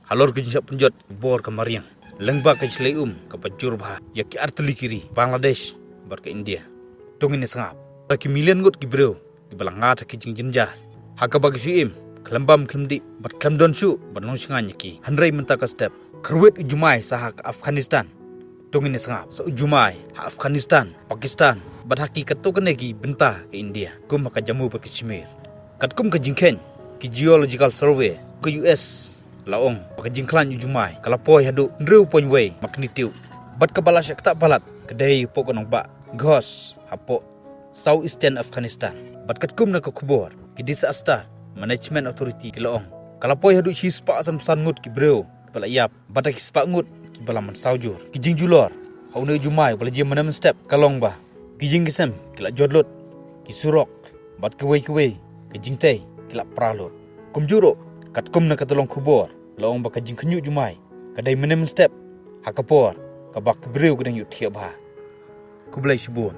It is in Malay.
halor ke jinsap penjot bor ke Mariang lengba ke Cileum ke Pajurba ya ki arteli kiri Bangladesh bar ke India tongin sangap ki milian ngut ki bro ki balanga ta ki jinjar haka bagi suim kelembam kelemdi bat kelemdon su banong singanya ki handrai mentaka step kerwet ujumai sahak Afghanistan tongin sangap sa ujumai ha Afghanistan Pakistan bat haki katokane ki benta ke India kum maka jamu pa Kashmir katkum ke jingken ki geological survey ke US laong maka jingklan ujumai kalapoi hadu ndreu ponway maknitiu bat kabala syak tak balat kedai pokonong ba gos hapo southeastern Afghanistan bat katkum na ke kubor ki disaster management authority ki laong kalapoi hadu hispa asam sangut ki breu bala yap batak hispa ngut ki balaman saujur ki jingjulor haune ujumai bala je manam step kalong ba ki jinggisem ki la jodlot ki surok bat kuwei ki jingtai ki la pralot kumjuro katkum na katolong kubor laong baka jing kenyu jumai kadai menem step hakapor kabak breu gedang yu thiab ha kublai shibun